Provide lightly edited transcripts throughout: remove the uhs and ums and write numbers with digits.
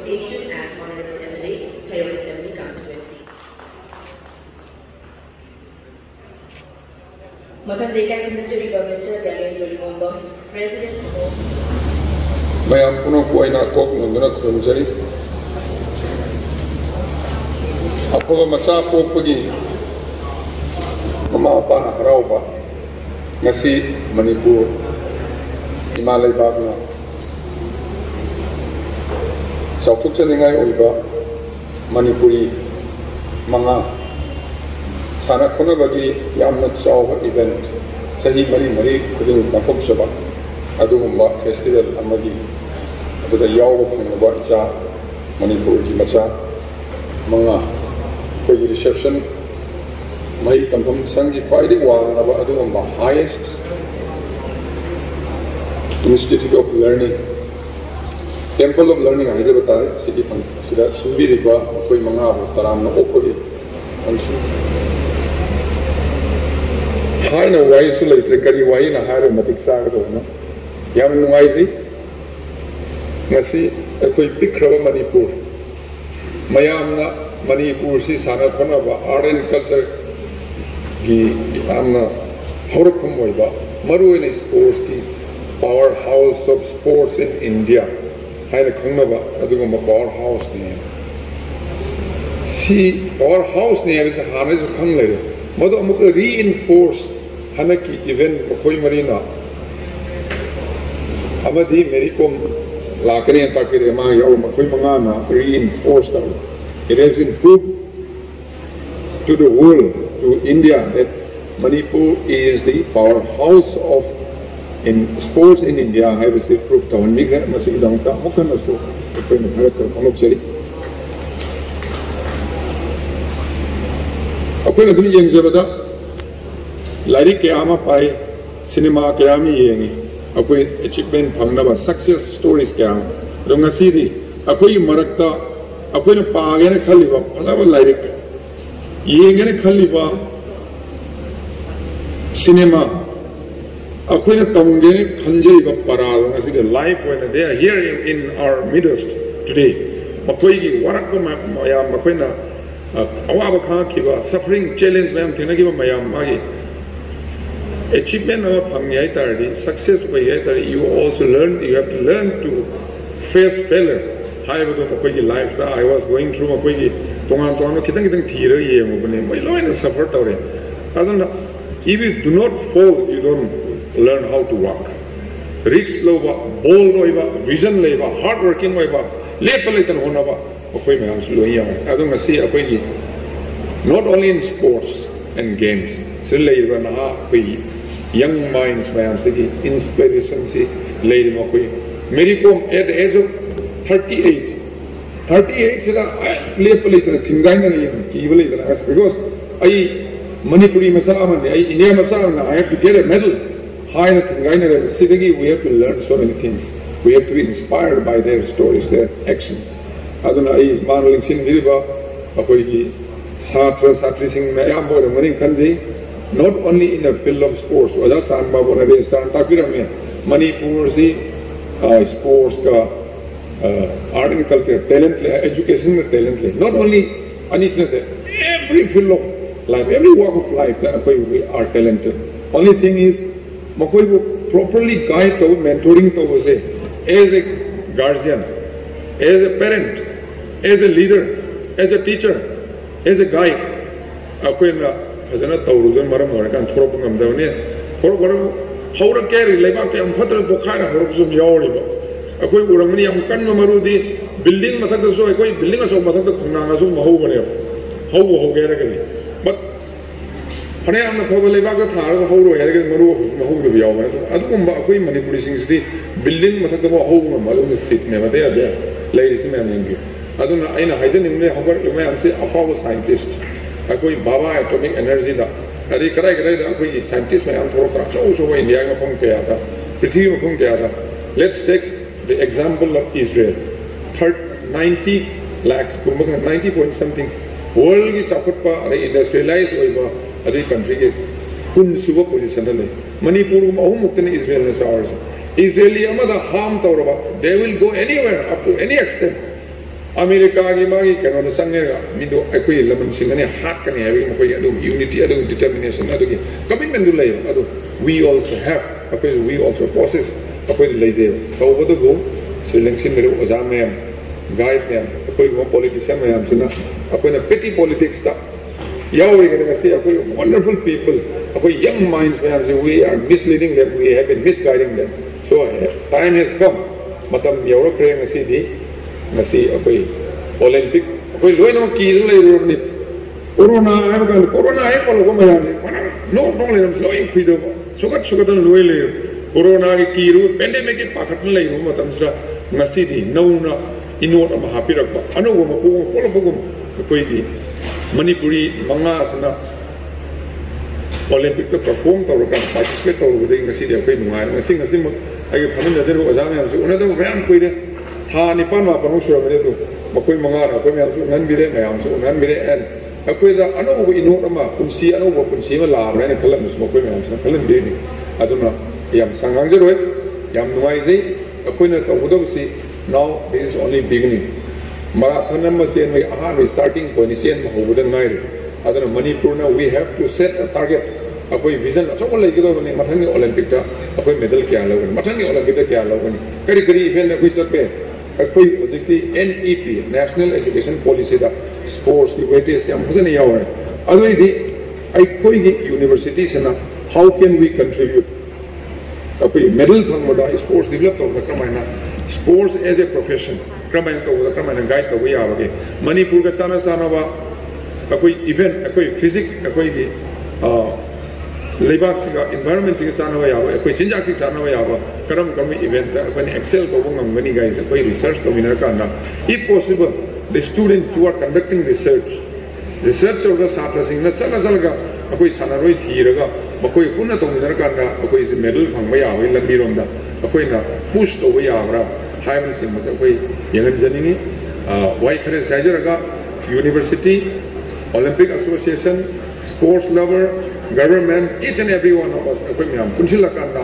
Association as Honorable MLA, Higher Assembly Constituency. Madam Data Commissioner Mr. Darian Jolimomba, President of Mayam Puno Oina Kok Nandana Kunjari Apo Masa Popagi Mama Pana Rauba Nasi Manipur Himalay Bagna Sautuk Chaningai Oiba Manipuri Manga Sana Kuna Bagi Yamnat Sawa event Sahi Mari Mari Kudin Nakok Shaba Adumba Festival Amadi Ada Yawa Pangaba Icha Manipur Ki Macha Manga Koi reception Mai Kampam Sangi Paidi Wanga Adumba highest Institute of Learning Temple of Learning Hyderabad City Sida Subi Riba Koi Manga Taram na Opoli Hai na wai su lai trekari wai na haro matik sa ka no yam nuai ji ngasi koi pikraba Manipur mayam na Manipur si sana khona ba art and culture gi amna horkum oi ba maru in sports ki powerhouse of sports in India hai na khona ba adu ma powerhouse ni si powerhouse ni is hame su khang le modo amuk reinforce Hanaki event Koi Marina Amadi Merikom Lakari and Takirema Yama Koi Mangana reinforced them. It has improved to the world, to India, that Manipur is the powerhouse of in sports in India. I have said proof to one migra Masidamka Mokanaso, the Queen of Monopseri. Upon a good young Zabada. Lairikta ama pai cinema kaya mi yengi akoi achievement phangna success stories kaya donga sidi akoi marakta akoi na paage na khaliba phajaba Lairikta yengi na khaliba cinema akoi na tamge na khanjei ba para donga sidi life when they are here in our midst today akoi gi warak ba mayam akoi na awaba kha kiba suffering challenge mayam thena ki ba mayam magi achievement of success you also learn, you have to learn to face failure. I was going through a suffer. If you do not fall, you don't learn how to walk. Risk bold, vision, hard working, not only in sports and games. Young minds, inspiration, Merikom at the age of 38. 38 because I Manipuri Masama, India Masama, I have to get a medal. High we have to learn so many things. We have to be inspired by their stories, their actions. Adonai Marling Sin Vilba, Apoigi, Satra, Satri Singh, Nayambo, and Marin Kanji. Not only in the field of sports, that's Manipur, sports, art and culture, talent, education, talent. Not only every field of life, every walk of life, we are talented. Only thing is, properly guide to mentoring to say as a guardian, as a parent, as a leader, as a teacher, as a guide. Akoina fazana tawrudon maram orakan thorop ngamdawne thorop maram hawra keri leba ke am phatra dokhana horop sum yawriba akoi uramani am kan marudi building mathak so akoi building aso mathak da khunga so mahu bane how gera gani but hane am khoba leba ka thar how ro gera gani maru mahu do yaw bane adugum akoi manipuri sing sidi building mathak da how ma malum sit me bade ade ladies and gentlemen aduna aina haizen nimne habar yuma am se afaw scientist akoi baba atomic energy da ari kadai da akoi scientist ma am thoro kra so india ma phong ke ata prithvi ma phong ke ata. Let's take the example of Israel. 90 lakhs 90 point something world ki sapatpa ari industrialized oiba ari country ke kun suba position le manipur ma ahum mukten Israel na sawars Israeli amada harm tawraba they will go anywhere up to any extent. America gi magi kano sangera mido akoi laman singane hat kan heavy makoi adu unity adu determination adu ki commitment du lay adu we also have akoi we also process akoi lazy so bodo go selection mere ozam guide them akoi go politician mayam sina akoi na petty politics ta yawi ga say akoi wonderful people akoi young minds mayam say we are misleading them, we have been misguiding them. So time has come matam yawro kre ngasi di ngasi akoi Olympic akoi loina ki lay ro ni corona ai palo ko mayam no le nam loi pido sugat loi le corona ki ru pandemic ki pakhat lay ro matam sa ngasi di nauna inot ama hapirak ba anu go ma polo pogum akoi di Manipuri manga sana Olympic to perform to participate to the ngasi dia kai nungai ngasi mo ai phamin da ro ajam ya su una da bayan koi de ha ni pan ma panu sura me do makoi manga ra ko me am su nan bi de ngam su nan bi de en akoi da anu go ino ma kunsi anu go kunsi ma la ra ne khalam su makoi me am su khalam bi ni aduna yam sangang je roi yam nungai je akoi na to do si now this is only beginning marathon number say we are starting point is in hobudan ngai adana Manipur na we have to set a target akoi vision so ko lai gido ni mathangi Olympic ta akoi medal kya logan mathangi Olympic ta kya logan kari event na koi sape akoi ojekti NEP National Education Policy da sports ki wete se am bhajani yawa adoi di akoi gi university sana how can we contribute akoi medal thangmoda sports develop to kamaina sports as a profession kamaina to kamaina guide to ya wage Manipur ka sana ba akoi event akoi physics akoi gi labor siga environment siga sana wa yawa akoi chinjak siga sana wa yawa karam event akoi excel to ngam many guys akoi research to minar kana if possible the students who are conducting research of the satra singna sala ga akoi sanaroi thiraga akoi kunna to minar kana akoi is medal phangba yawa lambi romda akoi na push to wa yawa haim sing ma akoi yangan jani why khare sajaraga university Olympic Association, sports lover, government, each and every one of us, akoi myam kunchila kanda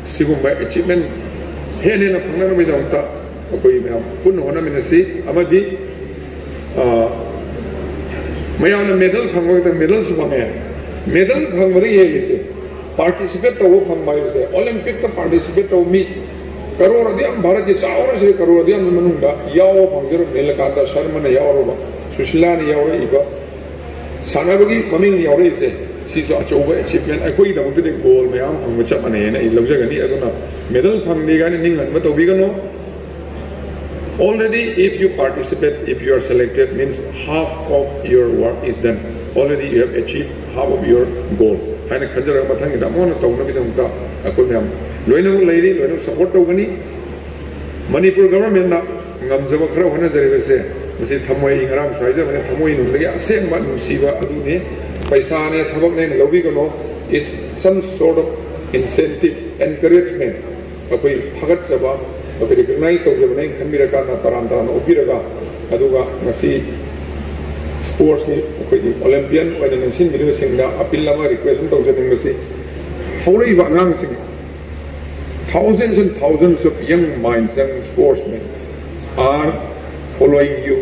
sigumba achievement hene na phangana me daunta akoi myam kun hona minasi amadi mayana medal phangwa ta medal su phangya medal phangwa ye ise participate to phangba ise Olympic to participate to miss karor diam bharat ki chaura se karor diam manunda yaw phangjer mel kanda sharma na yaw ro sushila ni yaw iba sanabagi maming yaure se siso achoba achievement akoi da mutde goal mayam phangba chap ane na ilojagani aduna medal phangde gani ningan ma tobi gano already if you participate if you are selected means half of your work is done already you have achieved half of your goal haina khajara mathang da mona tawna bidam ka akoi mayam loina lairi loina support tawgani Manipur government na ngamjaba khara hona jare se masi thamoi ngaram swaija mane thamoi nu lagi aseng ba nu siba adu ne paisa ne thabak ne lobi kono it's some sort of incentive encouragement akoi phagat saba akoi recognize to jabane khamira ka na taran opiraga aduga masi sports ni akoi Olympian wala nation bilu singda appeal lama request to jabane masi hawrei ba ngang sing thousands and thousands of young minds young sportsmen are following you,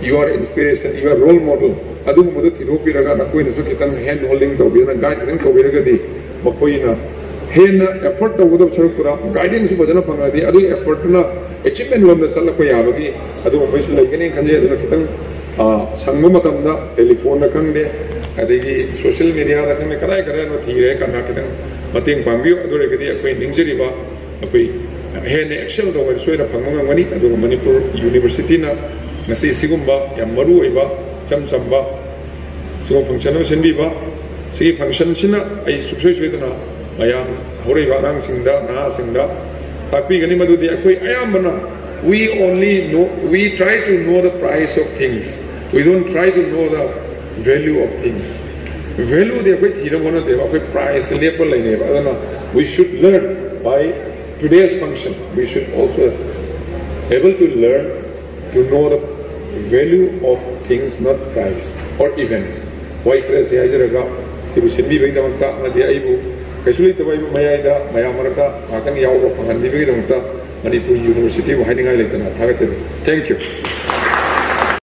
you are inspiration, you are role model. Adu mudu thiru piraga na koi na so kitan hand holding to bina guide ring to biraga di makoi na henna effort tawuda sarukura guidance bajana phangadi adu effort na achievement lomda salakpa yabagi adu operation laigani khanje adu kitang sangma matamda telephone na khangde adigi social media da khangme kadai kadai no thire kana kitang mating pambiyo adu regadi akoi ningjariba akoi henna excel do wal soira phangma ngani adu Manipur University na ngasi sigumba yam maru oiba chamchamba so function no senbiba si function sina ai suksoi soidana mayam horaiba rang singda na singda tapi gani madudi akoi ayambana we try to know the price of things, we don't try to know the value of things. Value de akoi thira mona de akoi price level lai ne adana we should learn by today's function. We should also able to learn to know the value of things, not price or events. Why press yajaraga sibi bai damta nadi aibu kaisuli tabai mayaida mayamarata akang yawo pangan di bai damta Manipur University wa hiding ai laitana thank you.